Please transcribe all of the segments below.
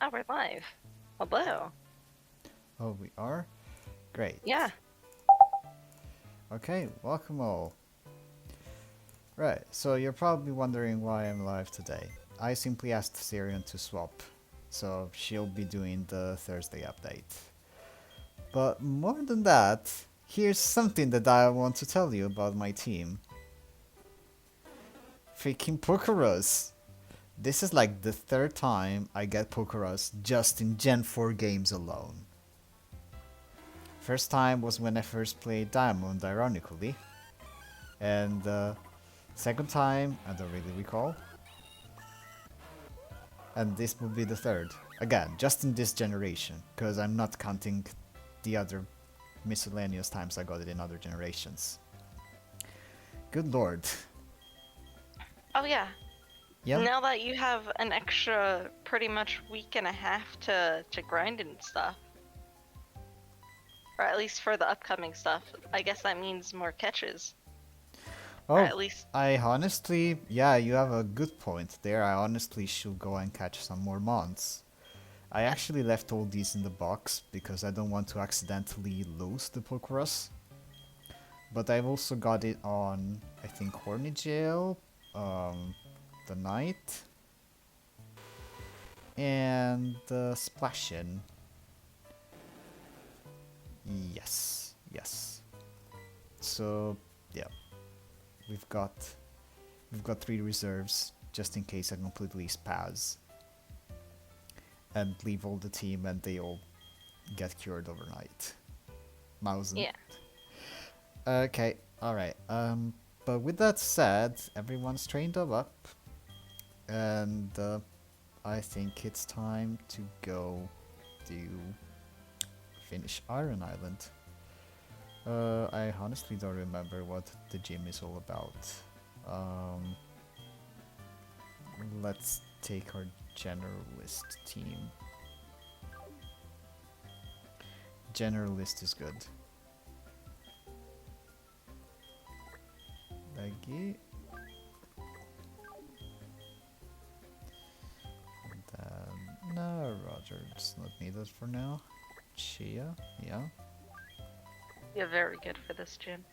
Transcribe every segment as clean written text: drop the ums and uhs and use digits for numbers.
Oh, we're live. Hello. Oh, we are? Great. Yeah. Okay, welcome all. Right, so you're probably wondering why I'm live today. I simply asked Cerion to swap, so she'll be doing the Thursday update. But more than that, here's something that I want to tell you about my team. Freaking Pokeros! This is like the third time I get Pokeros just in Gen 4 games alone. First time was when I first played Diamond, ironically. And second time, I don't really recall. And this will be the third. Again, just in this generation, because I'm not counting the other miscellaneous times I got it in other generations. Good lord. Oh, yeah. Yep. Now that you have an extra pretty much week and a half to grind and stuff, or at least for the upcoming stuff, I guess that means more catches. Or Oh, at least, I honestly, yeah, you have a good point there. I honestly should go and catch some more mons. I actually left all these in the box because I don't want to accidentally lose the Pokeros. But I've also got it on, I think, Horny Jail, the Knight, and the Splashin. Yes, yes. So yeah, we've got we've got 3 reserves just in case I completely spaz and leave all the team and they all get cured overnight. Mausen. yeah. Okay, alright. But with that said, everyone's trained up, and I think it's time to go to finish Iron Island. I honestly don't remember what the gym is all about. Um, let's take our generalist team. Generalist is good. Leggy. And then, no, Roger, it's not needed for now. Chia, yeah. You're very good for this gym.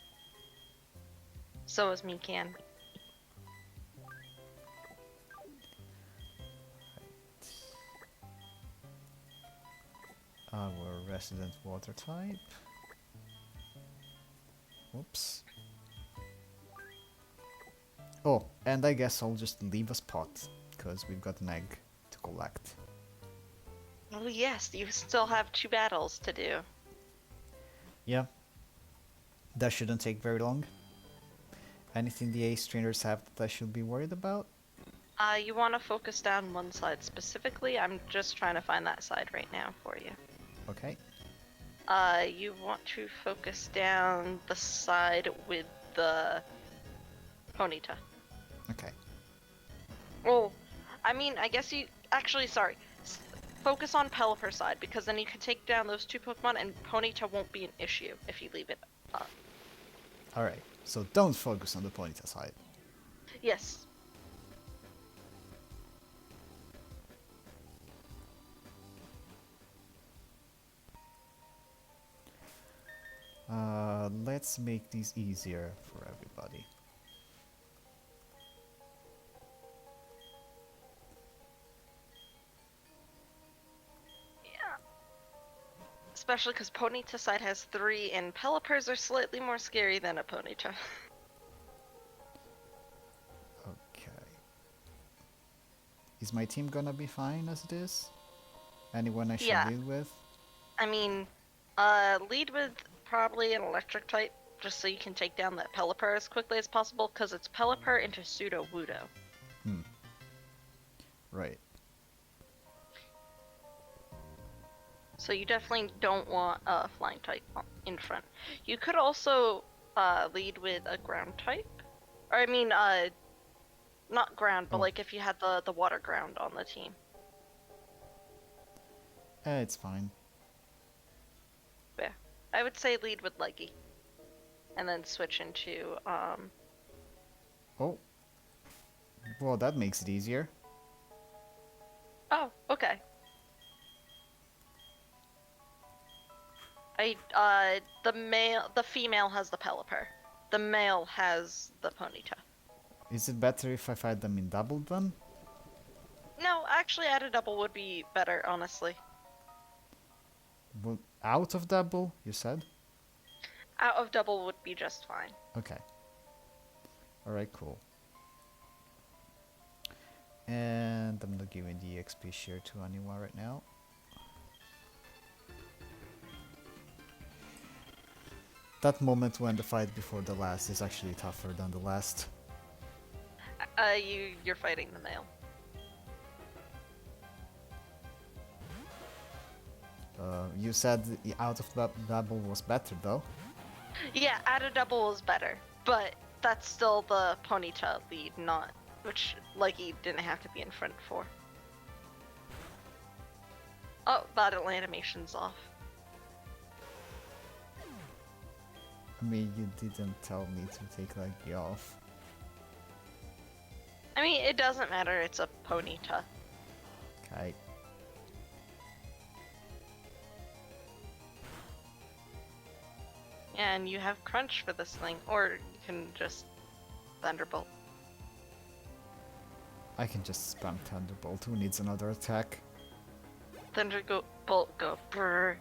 So is Mikan. Our resident water type. Oops. Oh, and I guess I'll just leave a spot, because we've got an egg to collect. Oh, yes, you still have 2 battles to do. Yeah, that shouldn't take very long. Anything the ace trainers have that I should be worried about? You want to focus down one side specifically? I'm just trying to find that side right now for you. Okay. You want to focus down the side with the Ponyta. Okay. Well, I mean, I guess you actually, sorry. Focus on Pelipper side because then you can take down those 2 Pokemon and Ponyta won't be an issue if you leave it up. Alright, so don't focus on the Ponyta side. Yes. Let's make these easier for everybody. Yeah. Especially because Ponyta side has 3 and Pelippers are slightly more scary than a Ponyta. Okay. Is my team gonna be fine as it is? Anyone I should Yeah. deal with? I mean, lead with probably an electric type just so you can take down that Pelipper as quickly as possible because it's Pelipper into Pseudo Wudo. Right. So you definitely don't want a flying type in front. You could also lead with a ground type. Or I mean, not ground, but Oh. like if you had the water ground on the team. It's fine. Yeah. I would say lead with Leggy. And then switch into, Oh. Well, that makes it easier. Oh, okay. The female has the Pelipper. The male has the Ponyta. Is it better if I fight them in double then? No, actually, add a double would be better, honestly. Well, out of double, you said? Out of double would be just fine. Okay. Alright, cool. And I'm not giving the XP share to anyone right now. That moment when the fight before the last is actually tougher than the last. You're fighting the male. You said the out of double was better though. Yeah, add a double is better, but that's still the Ponyta lead, not which Leggy didn't have to be in front for. Oh, battle animation's off. I mean, you didn't tell me to take Leggy off. I mean, it doesn't matter, it's a Ponyta. Okay. And you have Crunch for this thing, or you can just Thunderbolt. I can just spam Thunderbolt. Who needs another attack? Thunderbolt go brrr.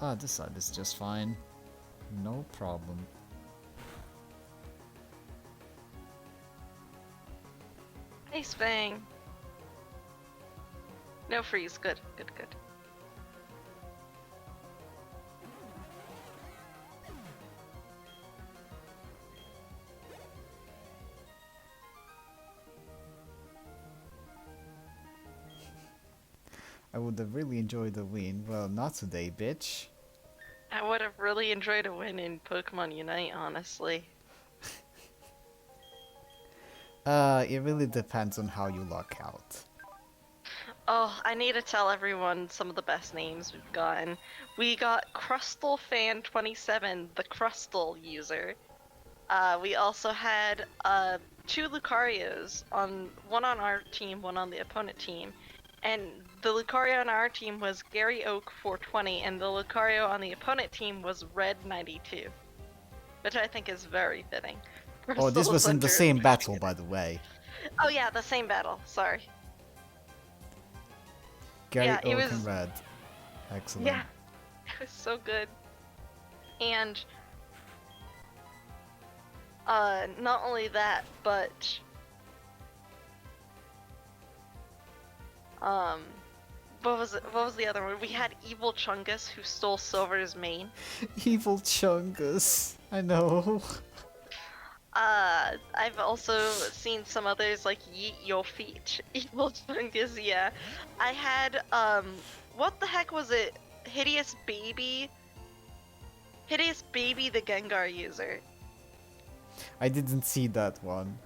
Ah, this side is just fine. No problem. Ice Fang. No freeze, good, good, good. I would have really enjoyed a win. Well, not today, bitch. I would have really enjoyed a win in Pokemon Unite, honestly. It really depends on how you lock out. Oh, I need to tell everyone some of the best names we've gotten. We got CrustalFan27, the Crustal user. We also had 2 Lucarios, one on our team, one on the opponent team. And the Lucario on our team was Gary Oak 420, and the Lucario on the opponent team was Red 92. Which I think is very fitting. Oh, this Soul was in the Center. same battle, by the way. Oh yeah, the same battle, sorry. Gary Yeah, it Oak was- and Red. Excellent. Yeah, it was so good. And not only that, but what was it? What was the other one? We had Evil Chungus who stole Silver's mane. Evil Chungus. I know. I've also seen some others like Yeet Your Feet. Evil Chungus, yeah. I had what the heck was it? Hideous Baby the Gengar user. I didn't see that one,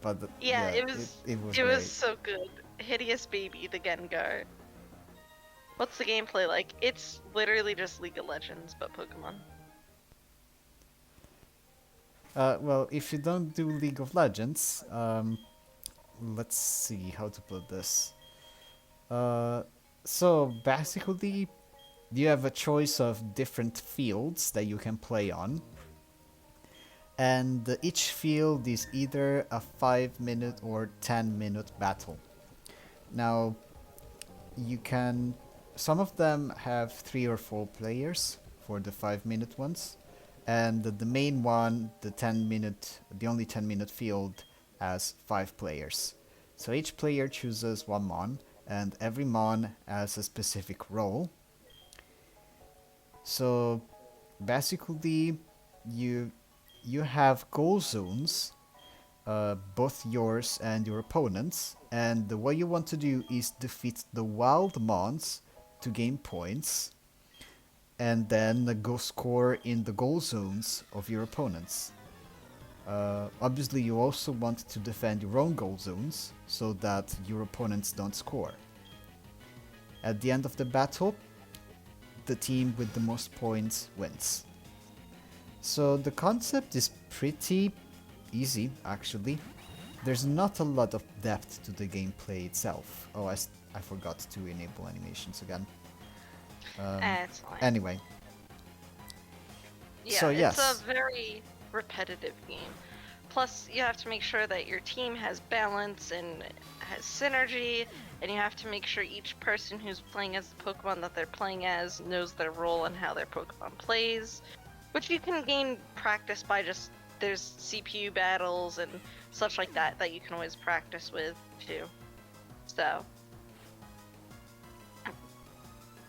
but Yeah, it was great. it was so good. Hideous Baby the Gengar. What's the gameplay like? It's literally just League of Legends, but Pokemon. Well, if you don't do League of Legends, let's see how to put this. So basically, you have a choice of different fields that you can play on. And each field is either a 5-minute or 10-minute battle. Now, some of them have 3 or 4 players for the 5-minute ones. And the main one, the only 10-minute field, has 5 players. So each player chooses one Mon, and every Mon has a specific role. So basically, you have goal zones, both yours and your opponent's, and what you want to do is defeat the wild Mons to gain points, and then go score in the goal zones of your opponents. Obviously, you also want to defend your own goal zones so that your opponents don't score. At the end of the battle, the team with the most points wins. So the concept is pretty easy, actually. There's not a lot of depth to the gameplay itself. Oh, I forgot to enable animations again. It's fine. Anyway. Yeah, So it's a yes. very repetitive game. Plus, you have to make sure that your team has balance and has synergy, and you have to make sure each person who's playing as the Pokemon that they're playing as knows their role and how their Pokemon plays, which you can gain practice by just there's CPU battles and such like that that you can always practice with too. So,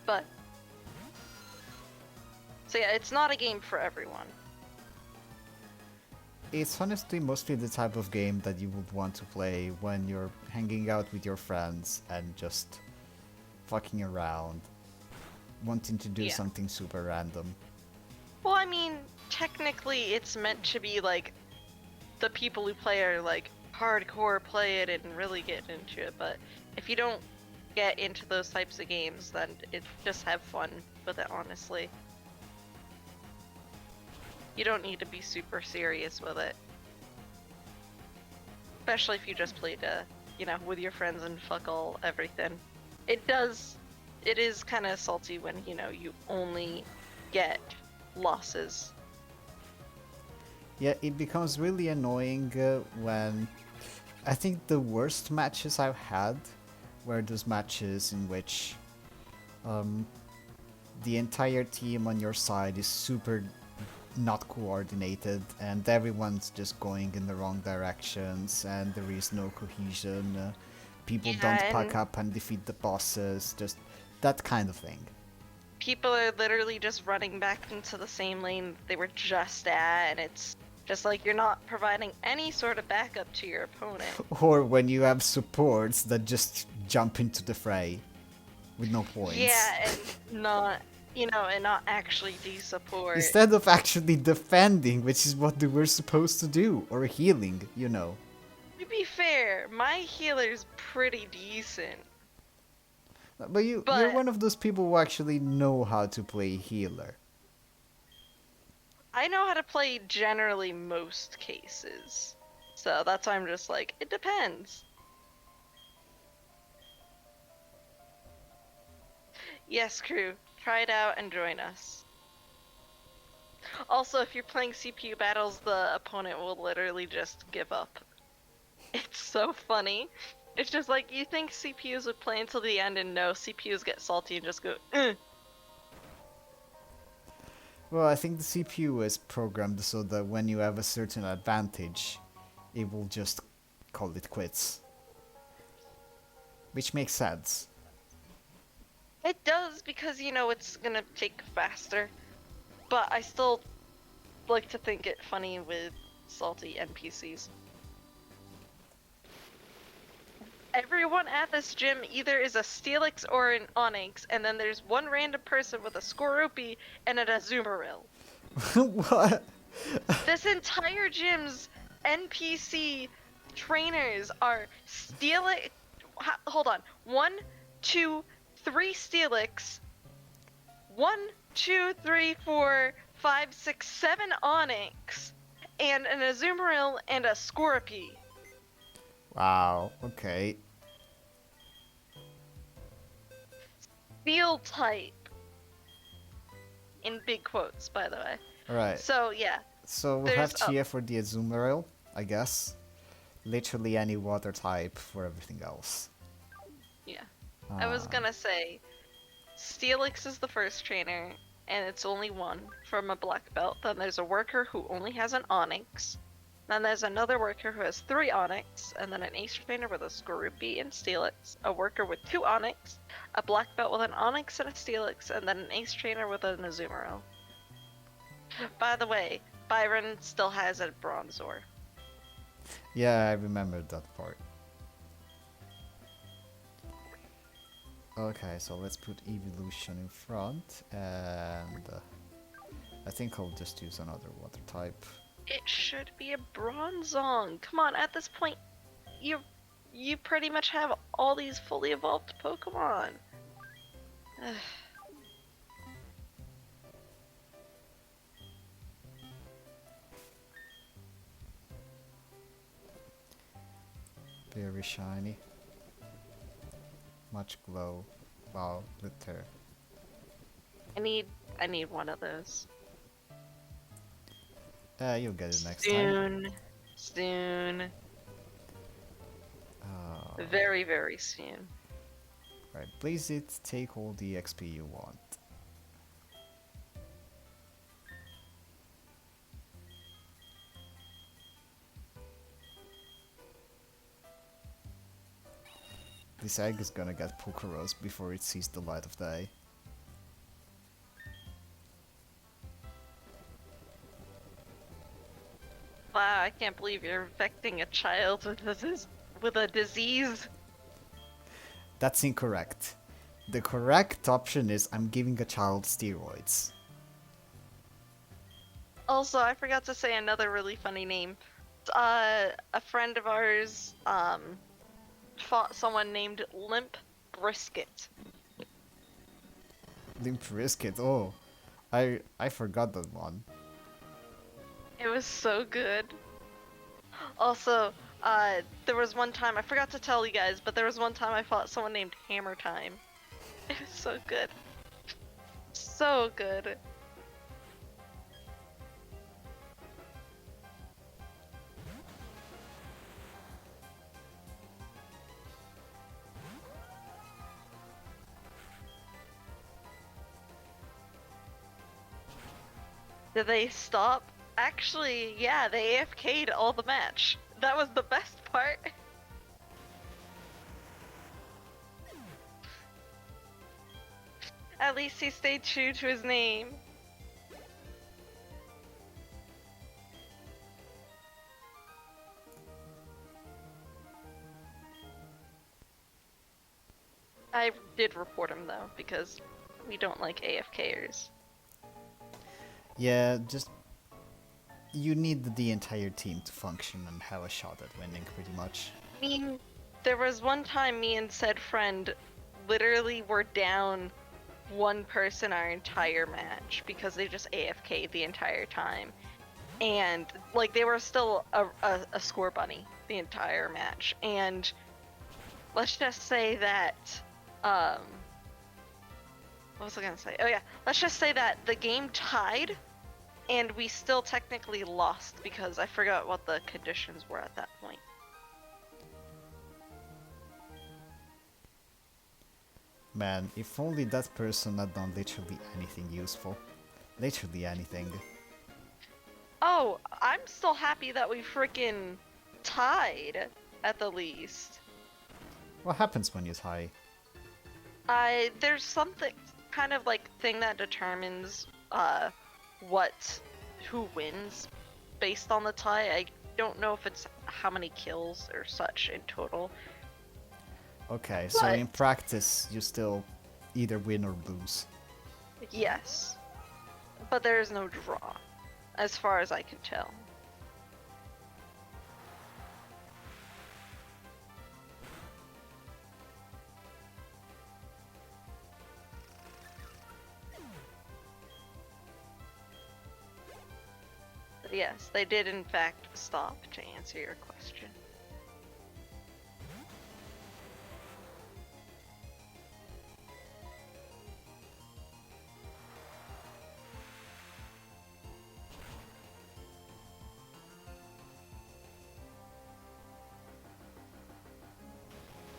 but so yeah, it's not a game for everyone. It's honestly mostly the type of game that you would want to play when you're hanging out with your friends and just fucking around, wanting to do Yeah. something super random. Well, I mean, technically it's meant to be like the people who play are like hardcore play it and really get into it, but if you don't get into those types of games, then just have fun with it, honestly. You don't need to be super serious with it. Especially if you just play to, with your friends and fuck all everything. It is kind of salty when, you only get losses. Yeah, it becomes really annoying when... I think the worst matches I've had were those matches in which the entire team on your side is super not coordinated and everyone's just going in the wrong directions and there is no cohesion. People don't Yeah, pack and up and defeat the bosses, just that kind of thing. people are literally just running back into the same lane they were just at, and it's just like you're not providing any sort of backup to your opponent. Or when you have supports that just jump into the fray with no points. Yeah, and not, and not actually do support. Instead of actually defending, which is what they were supposed to do, or healing, you know. To be fair, my healer's pretty decent. But you're But one of those people who actually know how to play healer. I know how to play generally most cases. So that's why I'm just like, it depends. Yes, crew, try it out and join us. Also, if you're playing CPU battles, the opponent will literally just give up. It's so funny. It's just like, you think CPUs would play until the end, and no, CPUs get salty and just go, "Ugh." Well, I think the CPU is programmed so that when you have a certain advantage, it will just call it quits. Which makes sense. It does, because, it's gonna take faster. But I still like to think it funny with salty NPCs. Everyone at this gym either is a Steelix or an Onyx, and then there's one random person with a Skorupi and an Azumarill. What? This entire gym's NPC trainers are Steelix. Hold on. 1, 2, 3 Steelix. 1, 2, 3, 4, 5, 6, 7 Onyx, and an Azumarill and a Skorupi. Wow, okay. Steel type. In big quotes, by the way. Alright. So, yeah. So we'll have Chia for the Azumarill, I guess. Literally any water type for everything else. Yeah. I was gonna say, Steelix is the first trainer, and it's only one from a black belt. Then there's a worker who only has an Onyx. Then there's another worker who has 3 Onyx, and then an ace trainer with a Skorupi and Steelix, a worker with 2 Onyx, a black belt with an Onyx and a Steelix, and then an ace trainer with an Azumarill. By the way, Byron still has a Bronzor. Yeah, I remembered that part. Okay, so let's put evolution in front, and I think I'll just use another water type. It should be a Bronzong. Come on, at this point, you pretty much have all these fully evolved Pokemon. Very shiny. much glow. Wow, glitter. I need I need one of those. You'll get it next time. Soon. Soon. Uh, Very, very soon. right, blaze it, take all the XP you want. This egg is gonna get Pukaros before it sees the light of day. Wow, I can't believe you're infecting a child with a disease. That's incorrect. The correct option is I'm giving a child steroids. Also, I forgot to say another really funny name. A friend of ours, fought someone named Limp Brisket. Limp Brisket, oh. I forgot that one. It was so good. Also, there was one time, I forgot to tell you guys, but there was one time I fought someone named Hammer Time. It was so good. So good. Did they stop? Actually, yeah, they AFK'd all the match. That was the best part. At least he stayed true to his name. I did report him though, because we don't like AFKers. Yeah, just... You need the entire team to function and have a shot at winning, pretty much. I mean, there was one time me and said friend literally were down one person our entire match because they just AFK'd the entire time. And, like, they were still a score bunny the entire match. And let's just say that, what was I gonna say? Oh yeah, let's just say that the game tied, and we still technically lost because I forgot what the conditions were at that point. Man, if only that person had done literally anything useful. Literally anything. Oh, I'm still happy that we freaking tied, at the least. What happens when you tie? There's something kind of like thing that determines who wins based on the tie. I don't know if it's how many kills or such in total. Okay, so But in practice, you still either win or lose. yes, but there is no draw, as far as I can tell. But yes, they did in fact stop, to answer your question.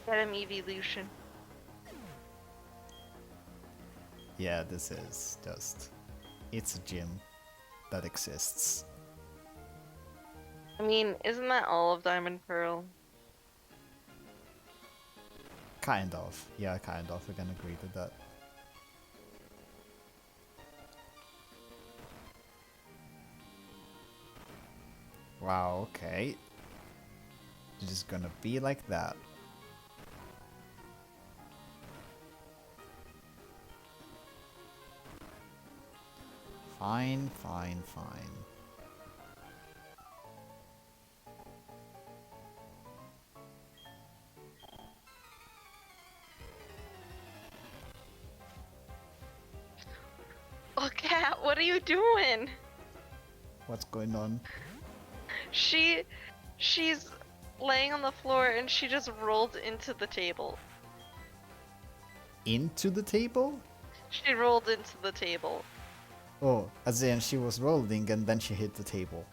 Get him evolution. Yeah, this is just... It's a gym that exists. I mean, isn't that all of Diamond Pearl? Kind of. Yeah, kind of. We can agree with that. Wow, okay. It's just gonna be like that. Fine, fine, fine. Oh, Cat, what are you doing? What's going on? She's laying on the floor and she just rolled into the table. into the table? She rolled into the table. Oh, as in she was rolling and then she hit the table.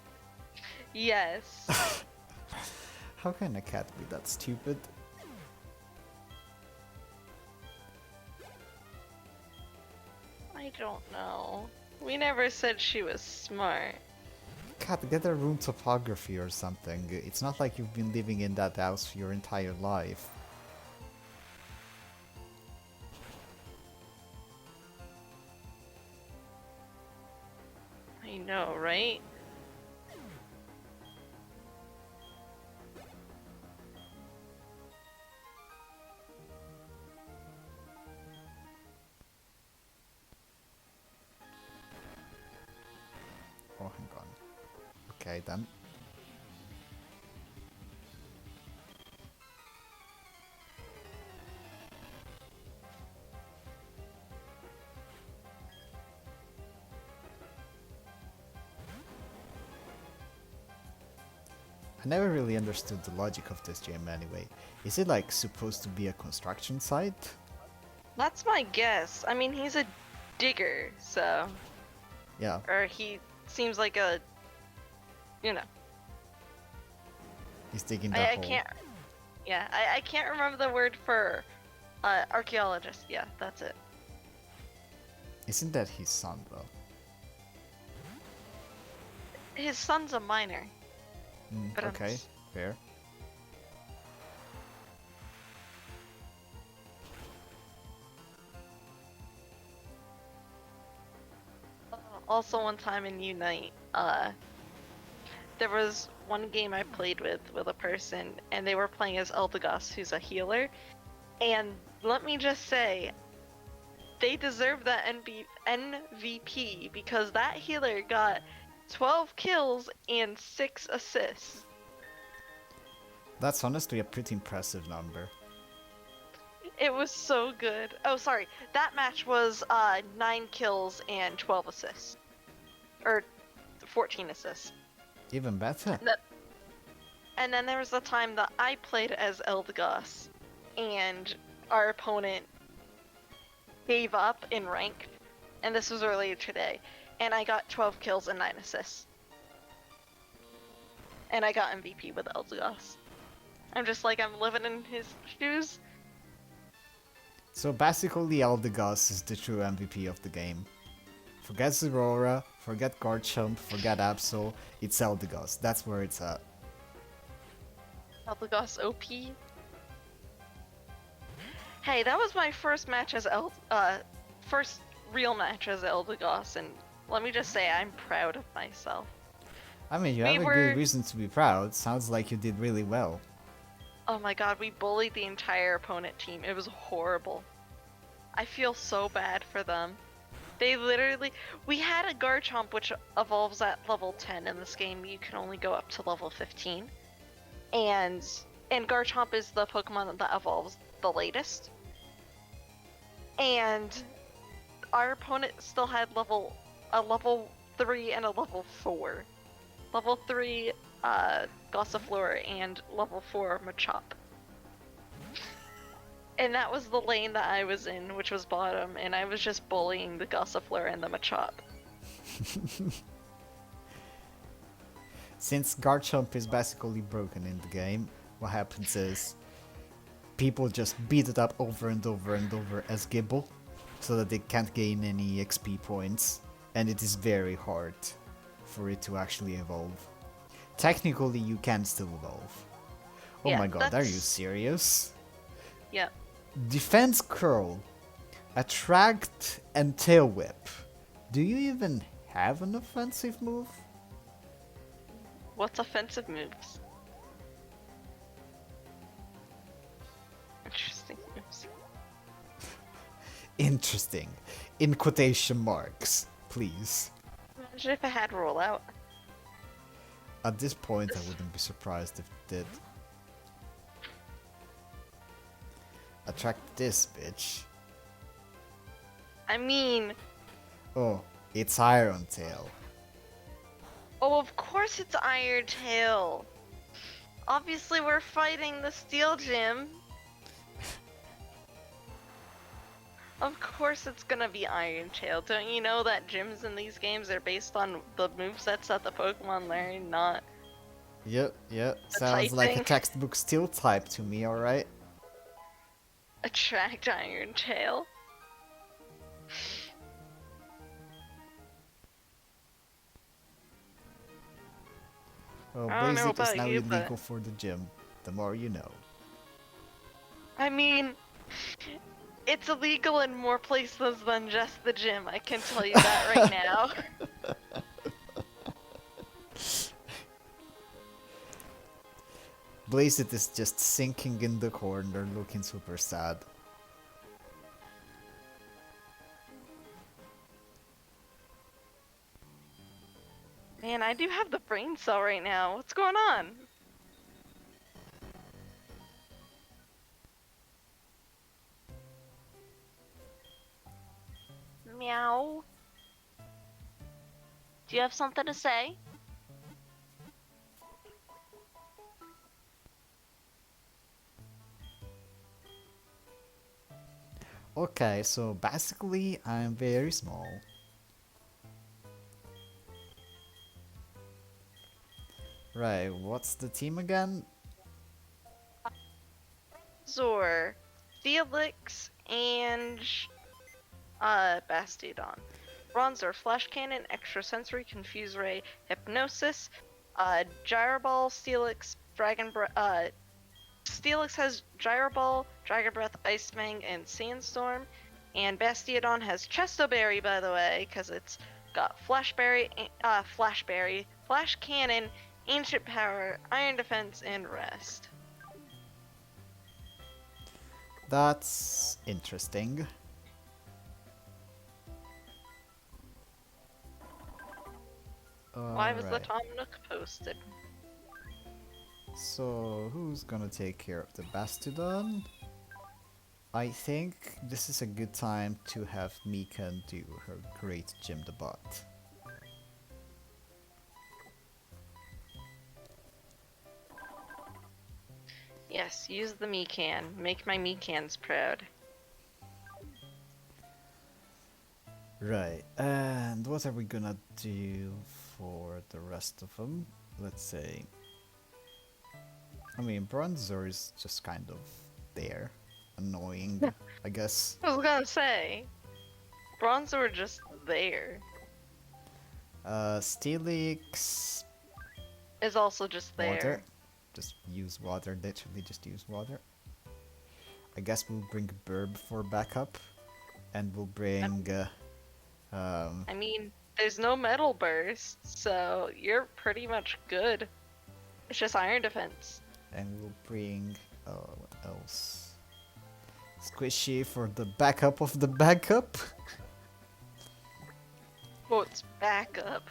Yes. How can a cat be that stupid? I don't know. We never said she was smart. Cat, get a room topography or something. It's not like you've been living in that house for your entire life. I know, right? Oh, hang on. Okay, then. I never really understood the logic of this game anyway. Is it like supposed to be a construction site? That's my guess. I mean, he's a digger, so. Yeah. Or he seems like a. You know. He's digging the I hole. can't. Yeah, I can't remember the word for archaeologist. Yeah, that's it. Isn't that his son though? His son's a miner. But Okay, fair. Also, one time in Unite, there was one game I played with a person, and they were playing as Eldegoss, who's a healer. And let me just say, they deserve that MVP because that healer got 12 kills and 6 assists. That's honestly a pretty impressive number. It was so good. Oh, sorry. That match was 9 kills and 12 assists. Or 14 assists. Even better. And then there was the time that I played as Eldegoss, and our opponent gave up in ranked, and this was earlier today, and I got 12 kills and 9 assists. And I got MVP with Eldegoss. I'm just like, I'm living in his shoes. So basically Eldegoss is the true MVP of the game. Forget Aurora, forget Garchomp, forget Absol, it's Eldegoss. That's where it's at. Eldegoss OP. Hey, that was my first match as first real match as Eldegoss, and let me just say, I'm proud of myself. I mean, you have a good reason to be proud. Sounds like you did really well. Oh my god, we bullied the entire opponent team. It was horrible. I feel so bad for them. They literally... We had a Garchomp which evolves at level 10 in this game. You can only go up to level 15. And Garchomp is the Pokemon that evolves the latest. And our opponent still had a level 3 and a level 4. Level 3 Gossifleur and level 4 Machop. And that was the lane that I was in, which was bottom, and I was just bullying the Gossifleur and the Machop. Since Garchomp is basically broken in the game, what happens is people just beat it up over and over and over as Gibble, so that they can't gain any XP points, and it is very hard for it to actually evolve. Technically, you can still evolve. Oh Yeah, my god, that's... are you serious? Yep. Defense Curl, Attract, and Tail Whip. Do you even have an offensive move? What's offensive moves? Interesting moves. Interesting. In quotation marks, please. Imagine if it had rollout. At this point, I wouldn't be surprised if it did. Attract this bitch. I mean... Oh, it's Iron Tail. Oh, of course it's Iron Tail. Obviously we're fighting the Steel Gym. Of course it's gonna be Iron Tail. Don't you know that gyms in these games are based on the movesets that the Pokemon learn, not Yep, yep. the Sounds like a typing? textbook steel type to me, alright? Attract Iron Tail. Well, I don't know Blazic is about now you, but illegal for the gym. The more you know. I mean, it's illegal in more places than just the gym. I can tell you that right now. Blazit is just sinking in the corner, looking super sad. Man, I do have the brain cell right now. What's going on? Meow. Do you have something to say? Okay, so basically I'm very small. Right, what's the team again? Zor, Felix, and Bastiodon. Bronzor, Flash Cannon, Extrasensory, Confuse Ray, Hypnosis, Gyroball, Steelix, Steelix has Gyroball, Dragon Breath, Ice Fang, and Sandstorm. And Bastiodon has Chesto Berry, by the way, because it's got Flash Cannon, Ancient Power, Iron Defense, and Rest. That's interesting. Why was the Alright, Tom Nook posted? so who's gonna take care of the Bastodon? I think this is a good time to have Mika do her great gym debut. Yes, use the Mikan. Make my Mikans proud. Right, and what are we gonna do for the rest of them? Let's say. I mean, Bronzor is just kind of there. Annoying, I guess. I was gonna say, Bronzor were just there. Steelix, Is also just there. water. Just use water, literally just use water. I guess we'll bring Burb for backup. And we'll bring, I mean, there's no Metal Burst, so you're pretty much good. It's just Iron Defense. and we'll bring, what else? Squishy for the backup of the backup. Quotes backup.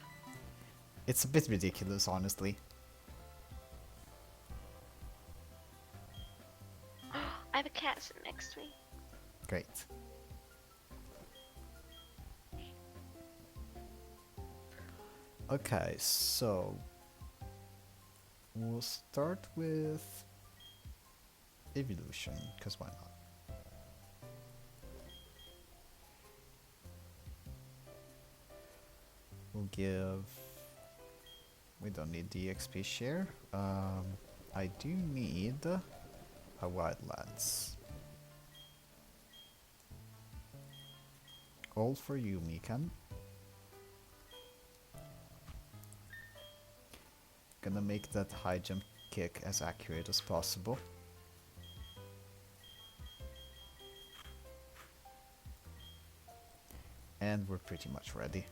It's a bit ridiculous, honestly. I have a cat sitting next to me. Great. Okay, so we'll start with evolution, because why not? We'll give... We don't need the XP share. I do need a Wildlands. All for you, Mikan. Gonna make that high jump kick as accurate as possible. And we're pretty much ready.